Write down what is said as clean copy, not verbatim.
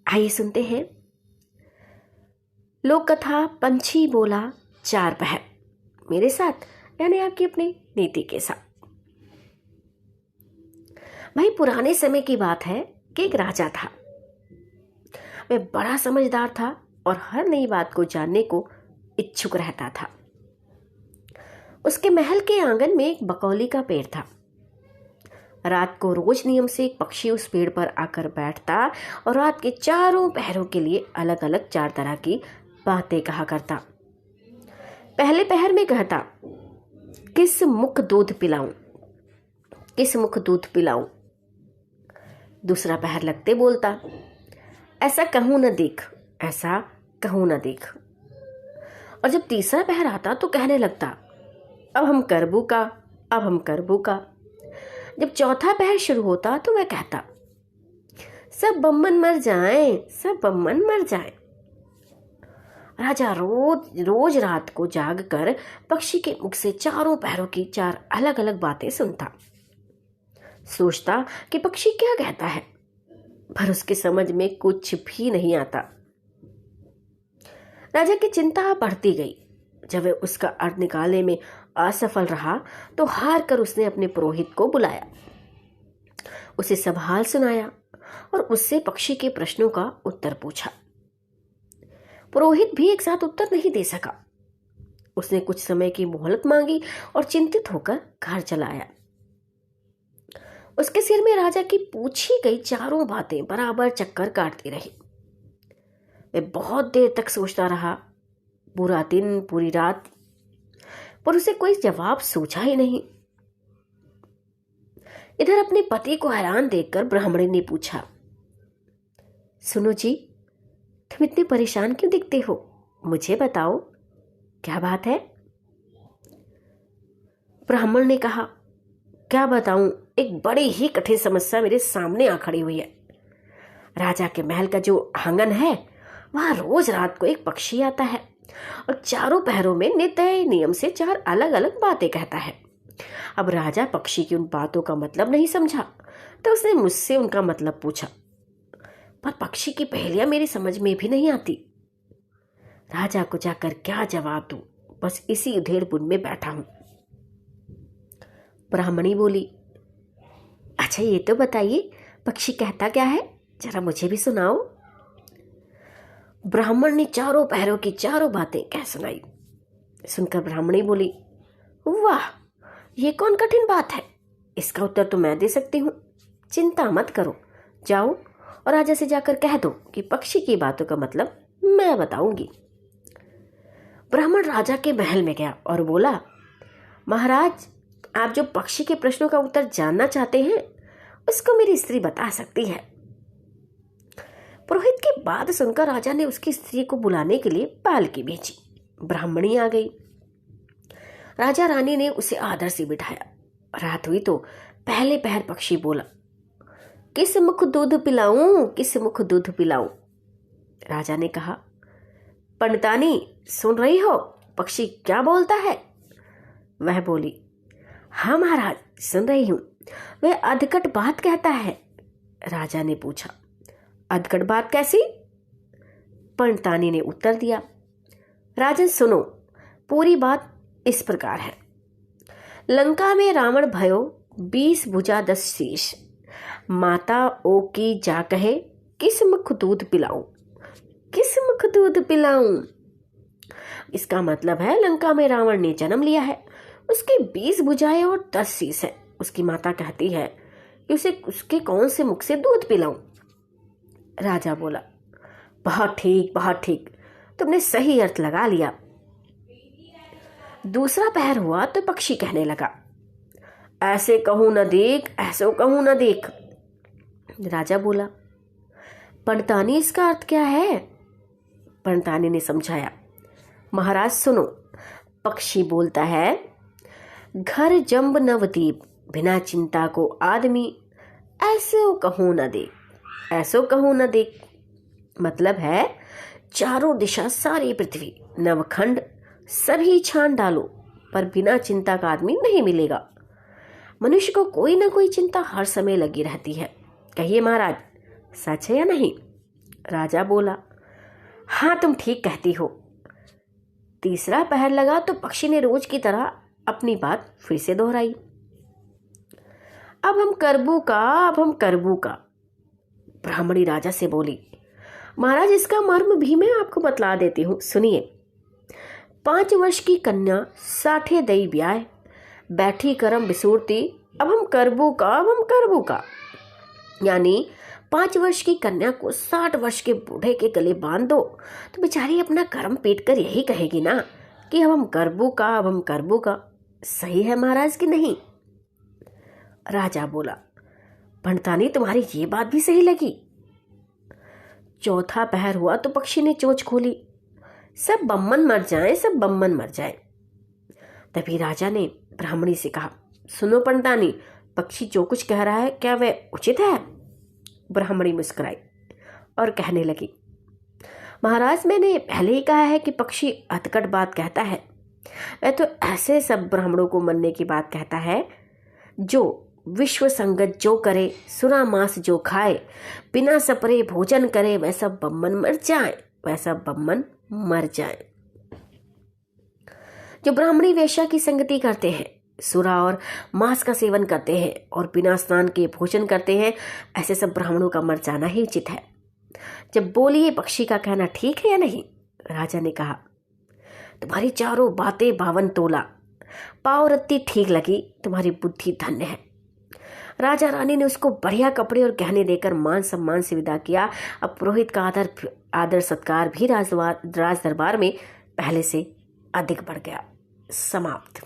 आइए सुनते हैं लोक कथा पंछी बोला चार पहर, मेरे साथ यानी आपकी अपनी नीति के साथ। भाई पुराने समय की बात है कि एक राजा था। वह बड़ा समझदार था और हर नई बात को जानने को इच्छुक रहता था। उसके महल के आंगन में एक बकौली का पेड़ था। रात को रोज नियम से एक पक्षी उस पेड़ पर आकर बैठता और रात के चारों पहरों के लिए अलग अलग चार तरह की बातें कहा करता। पहले पहर में कहता, किस मुख दूध पिलाऊं, किस मुख दूध पिलाऊं। दूसरा पहर लगते बोलता, ऐसा कहूं न देख, ऐसा कहूं न देख। और जब तीसरा पहर आता तो कहने लगता, अब हम करबू का, अब हम करबू का। जब चौथा पहर शुरू होता तो वह कहता, सब बम्मन मर जाएं, सब बम्मन मर जाएं। राजा रोज रोज रात को जाग कर पक्षी के मुख से चारों पहरों की चार अलग अलग बातें सुनता। सोचता कि पक्षी क्या कहता है, पर उसकी समझ में कुछ भी नहीं आता। राजा की चिंता बढ़ती गई। जब वह उसका अर्थ निकालने में असफल रहा तो हार कर उसने अपने पुरोहित को बुलाया, उसे सब हाल सुनाया और उससे पक्षी के प्रश्नों का उत्तर पूछा। पुरोहित भी एक साथ उत्तर नहीं दे सका। उसने कुछ समय की मोहलत मांगी और चिंतित होकर घर चला आया। उसके सिर में राजा की पूछी गई चारों बातें बराबर चक्कर काटती रही। वह बहुत देर तक सोचता रहा, पूरा दिन पूरी रात, पर उसे कोई जवाब सूझा ही नहीं। इधर अपने पति को हैरान देखकर ब्राह्मणी ने पूछा, सुनो जी, तुम इतने परेशान क्यों दिखते हो, मुझे बताओ क्या बात है। ब्राह्मण ने कहा, क्या बताऊं, एक बड़ी ही कठिन समस्या मेरे सामने आ खड़ी हुई है। राजा के महल का जो आंगन है वहां रोज रात को एक पक्षी आता है और चारों पहरों में नित्य नियम से चार अलग अलग बातें कहता है। अब राजा पक्षी की उन बातों का मतलब नहीं समझा तो उसने मुझसे उनका मतलब पूछा, पर पक्षी की पहेलियां मेरी समझ में भी नहीं आती। राजा को जाकर क्या जवाब दूं, बस इसी उधेड़-बुन में बैठा हूं। ब्राह्मणी बोली, अच्छा ये तो बताइए पक्षी कहता क्या है, जरा मुझे भी सुनाओ। ब्राह्मण ने चारों पहरों की चारों बातें कह सुनाई। सुनकर ब्राह्मणी बोली, वाह, ये कौन कठिन बात है, इसका उत्तर तो मैं दे सकती हूँ। चिंता मत करो, जाओ और राजा से जाकर कह दो कि पक्षी की बातों का मतलब मैं बताऊंगी। ब्राह्मण राजा के महल में गया और बोला, महाराज, आप जो पक्षी के प्रश्नों का उत्तर जानना चाहते हैं उसको मेरी स्त्री बता सकती है। पुरोहित की बात सुनकर राजा ने उसकी स्त्री को बुलाने के लिए पालकी भेजी। ब्राह्मणी आ गई। राजा रानी ने उसे आदर से बिठाया। रात हुई तो पहले पहर पक्षी बोला, किस मुख दूध पिलाऊं, किस मुख दूध पिलाऊं। राजा ने कहा, पंडितानी सुन रही हो, पक्षी क्या बोलता है। वह बोली, हाँ महाराज सुन रही हूं, वह अधकट बात कहता है। राजा ने पूछा, अधकट बात कैसी। पंडितानी ने उत्तर दिया, राजन सुनो, पूरी बात इस प्रकार है। लंका में रावण भयो 20 भुजा 10 शीश, माता ओ की जा कहे, किस मुख दूध पिलाऊं, किस मुख दूध पिलाऊं। इसका मतलब है लंका में रावण ने जन्म लिया है, उसके 20 भुजाएं और 10 शीश है। उसकी माता कहती है कि उसे उसके कौन से मुख से दूध पिलाऊं। राजा बोला, बहुत ठीक, बहुत ठीक, तुमने सही अर्थ लगा लिया। दूसरा पहर हुआ तो पक्षी कहने लगा, ऐसे कहूं न देख, ऐसो कहूं न देख। राजा बोला, पंडितानी इसका अर्थ क्या है। पंडितानी ने समझाया, महाराज सुनो, पक्षी बोलता है, घर जंब नवदीप, बिना चिंता को आदमी, ऐसो कहूं न देख, ऐसो कहूं न देख। मतलब है, चारों दिशा सारी पृथ्वी नवखंड सभी छान डालो, पर बिना चिंता का आदमी नहीं मिलेगा। मनुष्य को कोई ना कोई चिंता हर समय लगी रहती है। कहिए महाराज, सच है या नहीं। राजा बोला, हाँ तुम ठीक कहती हो। तीसरा पहर लगा तो पक्षी ने रोज की तरह अपनी बात फिर से दोहराई। अब हम करबू का। ब्राह्मणी राजा से बोली, महाराज इसका मर्म भी मैं आपको बतला देती हूँ, सुनिए। 5 वर्ष की कन्या 60 दई ब्याह, बैठी करम बिसूरती, अब हम करबू का। यानी 5 वर्ष की कन्या को 60 वर्ष के बूढ़े के गले बांध दो तो बेचारी अपना कर्म पीट कर यही कहेगी ना कि अब हम करबू का। सही है महाराज कि नहीं? राजा बोला, भंडतानी तुम्हारी ये बात भी सही लगी। चौथा पहर हुआ तो पक्षी ने चोंच खोली, सब बम्मन मर जाए। तभी राजा ने ब्राह्मणी से कहा, सुनो पंडतानी, पक्षी जो कुछ कह रहा है क्या वह उचित है? ब्राह्मणी मुस्कुराई और कहने लगी, महाराज मैंने पहले ही कहा है कि पक्षी अतकट बात कहता है। वह तो ऐसे सब ब्राह्मणों को मनने की बात कहता है जो विश्व संगत जो करे, सुना मांस जो खाए, बिना सपरे भोजन करे, वह सब बम्मन मर जाए। जो ब्राह्मणी वेश्या की संगति करते हैं, सुरा और मांस का सेवन करते हैं और बिना स्नान के भोजन करते हैं, ऐसे सब ब्राह्मणों का मर जाना ही उचित है। जब बोलिए पक्षी का कहना ठीक है या नहीं? राजा ने कहा, तुम्हारी चारों बातें 52 तोला, पाव रत्ती ठीक लगी, तुम्हारी बुद्धि धन्य है। राजा रानी ने उसको बढ़िया कपड़े और गहने देकर मान सम्मान से विदा किया। अब पुरोहित का आदर सत्कार भी राज दरबार में पहले से अधिक बढ़ गया। समाप्त।